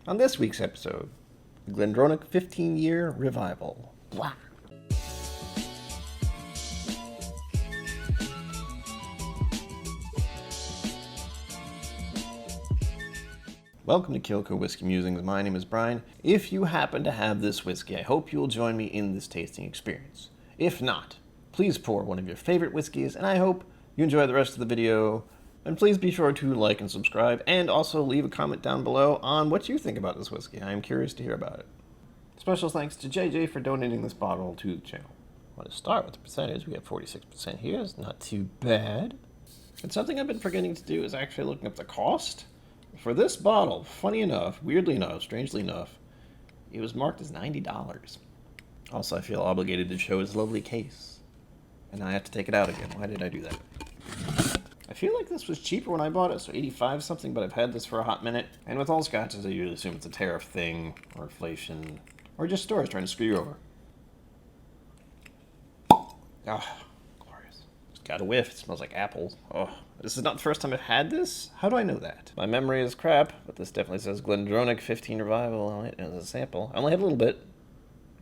On this week's episode, the Glendronach 15-year revival. Blah. Welcome to KIllco Whiskey Musings. My name is Brian. If you happen to have this whiskey, I hope you will join me in this tasting experience. If not, please pour one of your favorite whiskeys, and I hope you enjoy the rest of the video. And please be sure to like and subscribe, and also leave a comment down below on what you think about this whiskey. I am curious to hear about it. Special thanks to JJ for donating this bottle to the channel. I want to start with the percentage. We have 46% here. It's not too bad. And something I've been forgetting to do is actually looking up the cost. For this bottle, funny enough, weirdly enough, strangely enough, it was marked as $90. Also, I feel obligated to show his lovely case. And I have to take it out again. Why did I do that? I feel like this was cheaper when I bought it, so 85 something, but I've had this for a hot minute. And with all scotches, I usually assume it's a tariff thing, or inflation, or just stores trying to screw you over. Ah, glorious. It's got a whiff. It smells like apples. Oh, this is not the first time I've had this? How do I know that? My memory is crap, but this definitely says Glendronach 15 Revival on it as a sample. I only had a little bit.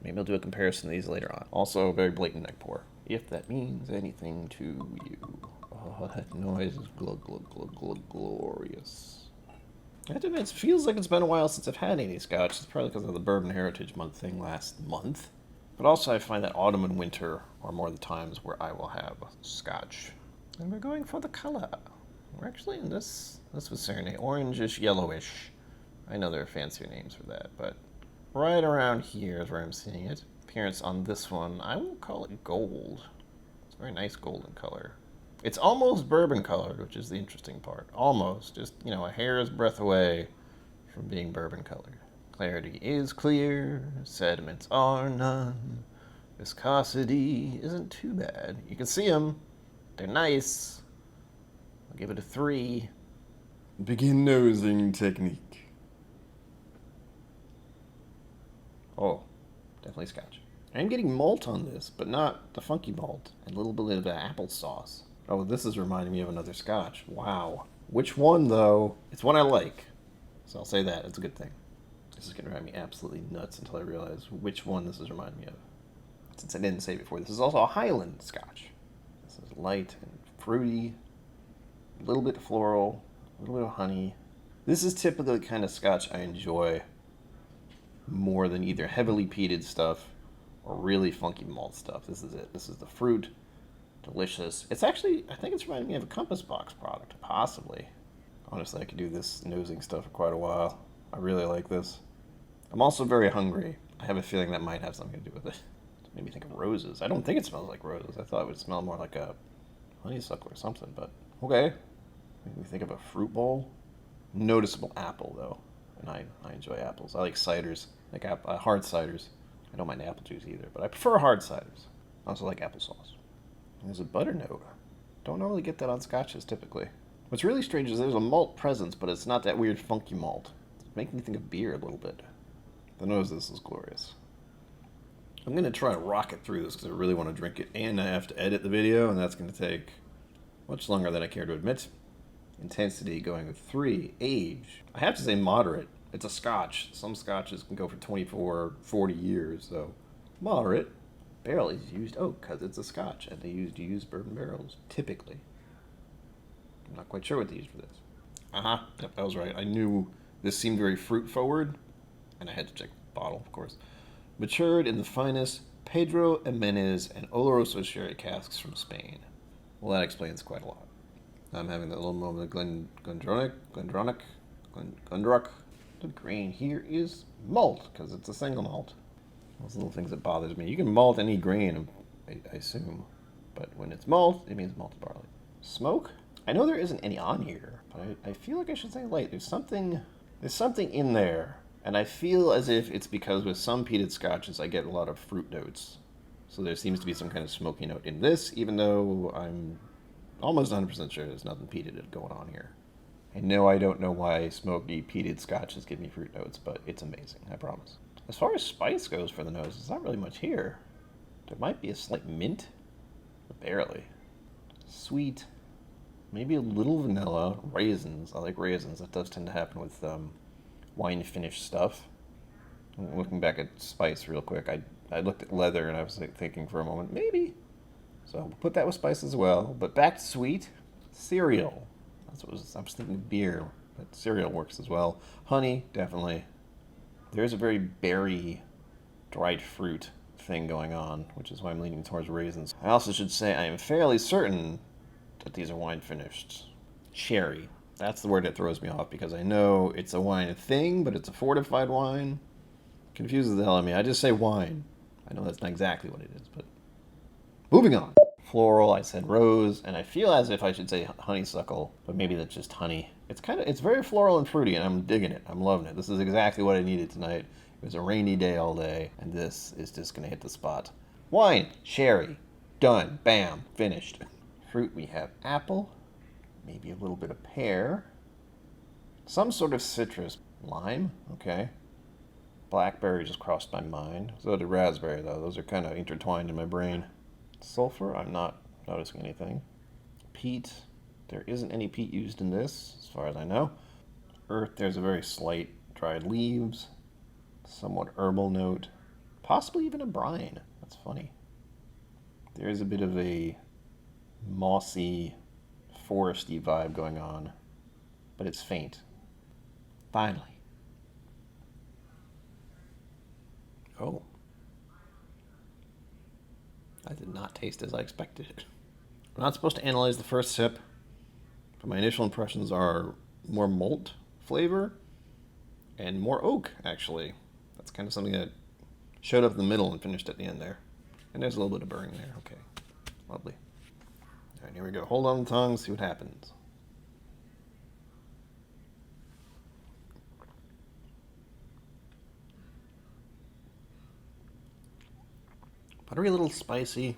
Maybe I'll do a comparison of these later on. Also, very blatant neck pour, if that means anything to you. Oh, that noise is glug, glug, glug, glug, glorious. I have to admit, it feels like it's been a while since I've had any scotch. It's probably because of the Bourbon Heritage Month thing last month. But also, I find that autumn and winter are more the times where I will have scotch. And we're going for the color. We're actually in this was Serenade, orangish, yellowish. I know there are fancier names for that, but right around here is where I'm seeing it. Appearance on this one, I will call it gold. It's a very nice golden color. It's almost bourbon colored, which is the interesting part. Almost, just, you know, a hair's breadth away from being bourbon colored. Clarity is clear, sediments are none. Viscosity isn't too bad. You can see them. They're nice. I'll give it a 3. Begin nosing technique. Oh, definitely scotch. I'm getting malt on this, but not the funky malt. And a little bit of applesauce. Oh, this is reminding me of another scotch. Wow. Which one, though? It's one I like. So I'll say that. It's a good thing. This is going to drive me absolutely nuts until I realize which one this is reminding me of. Since I didn't say it before, this is also a Highland scotch. This is light and fruity, a little bit floral, a little bit of honey. This is typically the kind of scotch I enjoy more than either heavily peated stuff or really funky malt stuff. This is it. This is the fruit. Delicious. It's actually, I think it's reminding me of a Compass Box product, possibly. Honestly, I could do this nosing stuff for quite a while. I really like this. I'm also very hungry. I have a feeling that might have something to do with it. It made me think of roses. I don't think it smells like roses. I thought it would smell more like a honeysuckle or something, but okay. Made me think of a fruit bowl. Noticeable apple, though. And I enjoy apples. I like ciders, like hard ciders. I don't mind apple juice either, but I prefer hard ciders. I also like applesauce. There's a butter note. Don't normally get that on scotches, typically. What's really strange is there's a malt presence, but it's not that weird funky malt. It's making me think of beer a little bit. The nose of this is glorious. I'm going to try to rocket through this because I really want to drink it, and I have to edit the video, and that's going to take much longer than I care to admit. Intensity going with 3. Age, I have to say moderate. It's a scotch. Some scotches can go for 24, 40 years, so moderate. Barrel is used oak because it's a scotch, and they use bourbon barrels, typically. I'm not quite sure what they use for this. Yep, that was right. I knew this seemed very fruit-forward, and I had to check the bottle, of course. Matured in the finest Pedro Jimenez and Oloroso sherry casks from Spain. Well, that explains quite a lot. I'm having that little moment of Glendronach. The grain here is malt, because it's a single malt. Those little things that bothers me. You can malt any grain, I assume. But when it's malt, it means malted barley. Smoke? I know there isn't any on here, but I feel like I should say light. There's something in there. And I feel as if it's because with some peated scotches, I get a lot of fruit notes. So there seems to be some kind of smoky note in this, even though I'm almost 100% sure there's nothing peated going on here. I know I don't know why smoky peated scotches give me fruit notes, but it's amazing, I promise. As far as spice goes for the nose, there's not really much here. There might be a slight mint, but barely. Sweet, maybe a little vanilla, raisins. I like raisins. That does tend to happen with wine finish stuff. Looking back at spice real quick, I looked at leather and I was thinking for a moment, maybe. So we'll put that with spice as well. But back to sweet, cereal. I was thinking beer, but cereal works as well. Honey, definitely. There's a very berry, dried fruit thing going on, which is why I'm leaning towards raisins. I also should say I am fairly certain that these are wine finished. Sherry. That's the word that throws me off because I know it's a wine thing, but it's a fortified wine. Confuses the hell out of me. I just say wine. I know that's not exactly what it is, but moving on. Floral, I said rose, and I feel as if I should say honeysuckle, but maybe that's just honey. It's very floral and fruity, and I'm digging it. I'm loving it. This is exactly what I needed tonight. It was a rainy day all day, and this is just gonna hit the spot. Wine, sherry, done, bam, finished. Fruit, we have apple, maybe a little bit of pear, some sort of citrus, lime, okay. Blackberry just crossed my mind. So did raspberry, though. Those are kind of intertwined in my brain. Sulfur, I'm not noticing anything. Peat, there isn't any peat used in this, as far as I know. Earth, there's a very slight dried leaves, somewhat herbal note, possibly even a brine. That's funny. There is a bit of a mossy, foresty vibe going on, but it's faint. Finally. Oh. I did not taste as I expected it. I'm not supposed to analyze the first sip, but my initial impressions are more malt flavor and more oak, actually. That's kind of something that showed up in the middle and finished at the end there. And there's a little bit of burning there. Okay. Lovely. All right, here we go. Hold on the tongue, see what happens. Buttery, a little spicy.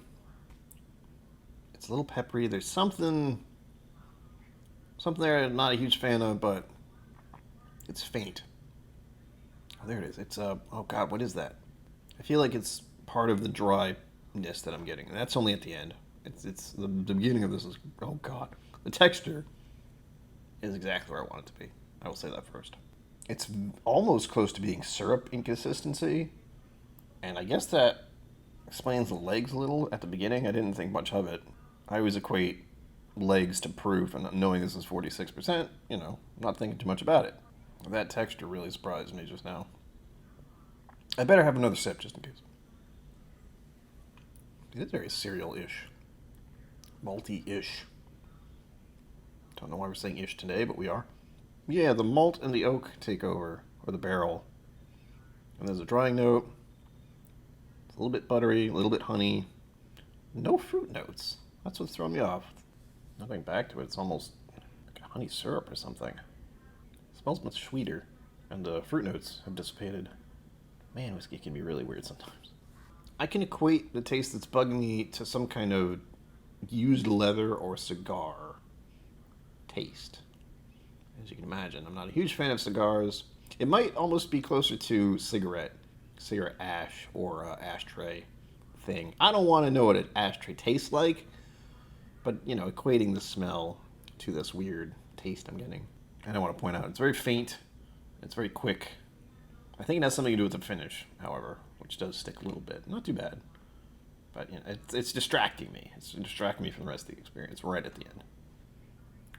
It's a little peppery. There's something there I'm not a huge fan of, but it's faint. Oh, there it is. It's oh God, what is that? I feel like it's part of the dryness that I'm getting. And that's only at the end. It's the beginning of this is, oh God. The texture is exactly where I want it to be. I will say that first. It's almost close to being syrup in consistency. And I guess that explains the legs a little at the beginning. I didn't think much of it. I always equate legs to proof, and knowing this is 46%, not thinking too much about it. That texture really surprised me just now. I better have another sip just in case. It is very cereal-ish. Malty-ish. Don't know why we're saying ish today, but we are. Yeah, the malt and the oak take over, or the barrel. And there's a drying note. It's a little bit buttery, a little bit honey. No fruit notes. That's what's throwing me off. Nothing back to it. It's almost like a honey syrup or something. It smells much sweeter, and the fruit notes have dissipated. Man, whiskey can be really weird sometimes. I can equate the taste that's bugging me to some kind of used leather or cigar taste. As you can imagine, I'm not a huge fan of cigars. It might almost be closer to cigarette ash or ashtray thing. I don't want to know what an ashtray tastes like, but equating the smell to this weird taste I'm getting. And I want to point out it's very faint, it's very quick. I think it has something to do with the finish, however, which does stick a little bit. Not too bad, but it's distracting me. It's distracting me from the rest of the experience right at the end.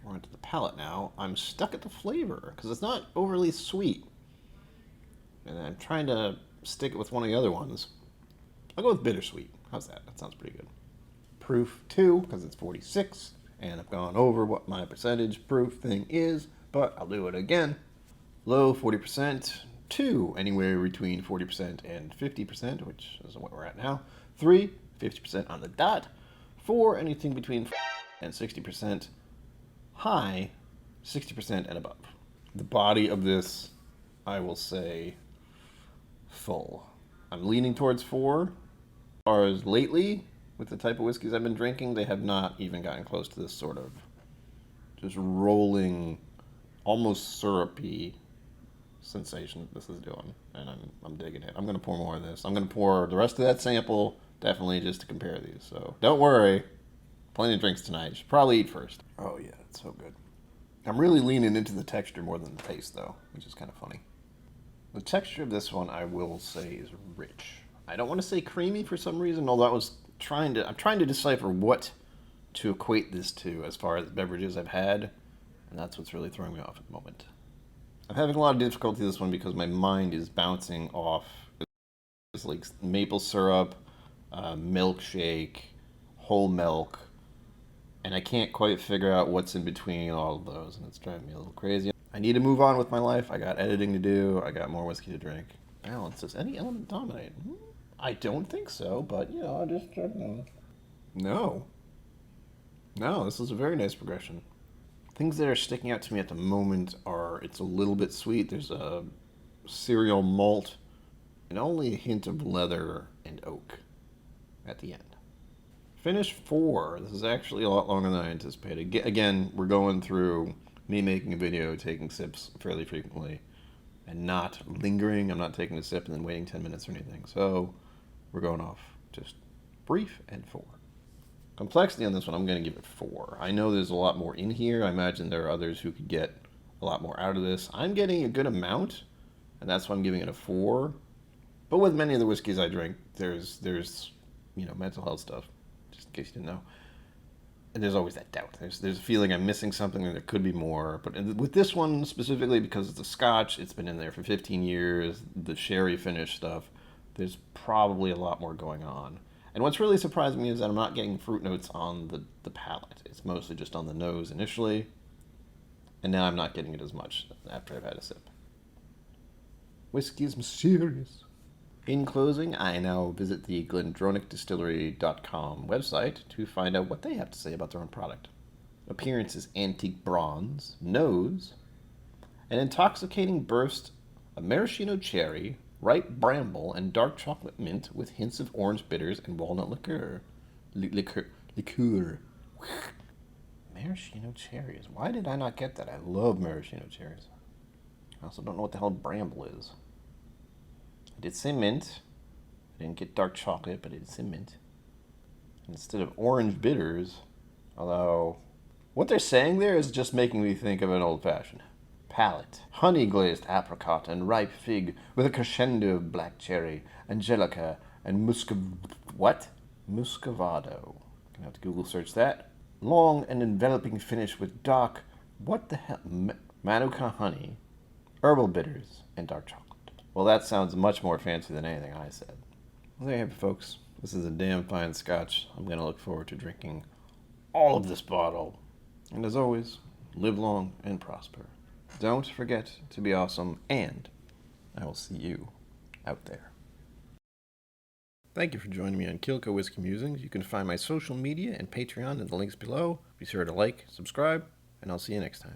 We're onto the palate now. I'm stuck at the flavor because it's not overly sweet, and I'm trying to stick it with one of the other ones. I'll go with bittersweet. How's that? That sounds pretty good. Proof 2, because it's 46, and I've gone over what my percentage proof thing is, but I'll do it again. Low 40%, 2 anywhere between 40% and 50%, which is what we're at now. 3, 50% on the dot. 4, anything between and 60%. High, 60% and above. The body of this, I will say, full. I'm leaning towards 4. As far as lately, with the type of whiskeys I've been drinking, they have not even gotten close to this sort of just rolling, almost syrupy sensation that this is doing, and I'm digging it. I'm going to pour more of this. I'm going to pour the rest of that sample, definitely just to compare these. So don't worry, plenty of drinks tonight. You should probably eat first. Oh yeah, it's so good. I'm really leaning into the texture more than the taste, though, which is kind of funny. The texture of this one, I will say, is rich. I don't want to say creamy for some reason, although I'm trying to decipher what to equate this to as far as beverages I've had, and that's what's really throwing me off at the moment. I'm having a lot of difficulty with this one because my mind is bouncing off. It's like maple syrup, milkshake, whole milk, and I can't quite figure out what's in between all of those, and it's driving me a little crazy. I need to move on with my life. I got editing to do. I got more whiskey to drink. Balance. Does any element dominate? I don't think so, but I just don't know. No. No, this is a very nice progression. Things that are sticking out to me at the moment are it's a little bit sweet. There's a cereal malt and only a hint of leather and oak at the end. Finish 4. This is actually a lot longer than I anticipated. Again, we're going through me making a video, taking sips fairly frequently, and not lingering. I'm not taking a sip and then waiting 10 minutes or anything. So we're going off just brief and 4. Complexity on this one, I'm going to give it 4. I know there's a lot more in here. I imagine there are others who could get a lot more out of this. I'm getting a good amount, and that's why I'm giving it a 4. But with many of the whiskeys I drink, there's mental health stuff, just in case you didn't know. And there's always that doubt. There's a feeling I'm missing something, and there could be more. But with this one specifically, because it's a Scotch, it's been in there for 15 years, the sherry finish stuff, there's probably a lot more going on. And what's really surprising me is that I'm not getting fruit notes on the palate. It's mostly just on the nose initially, and now I'm not getting it as much after I've had a sip. Whiskey is mysterious. In closing, I now visit the GlendronachDistillery.com website to find out what they have to say about their own product. Appearance is antique bronze, nose, an intoxicating burst of maraschino cherry, ripe bramble, and dark chocolate mint with hints of orange bitters and walnut liqueur. Liqueur. Maraschino cherries. Why did I not get that? I love maraschino cherries. I also don't know what the hell bramble is. I did say mint. I didn't get dark chocolate, but I did say mint. And instead of orange bitters, although what they're saying there is just making me think of an old-fashioned. Palate. Honey glazed apricot and ripe fig with a crescendo of black cherry, angelica, and muscovado. Gonna have to Google search that. Long and enveloping finish with dark, Manuka honey, herbal bitters, and dark chocolate. Well, that sounds much more fancy than anything I said. Well, there you have it, folks. This is a damn fine Scotch. I'm going to look forward to drinking all of this bottle. And as always, live long and prosper. Don't forget to be awesome, and I will see you out there. Thank you for joining me on KIllco Whiskey Musings. You can find my social media and Patreon in the links below. Be sure to like, subscribe, and I'll see you next time.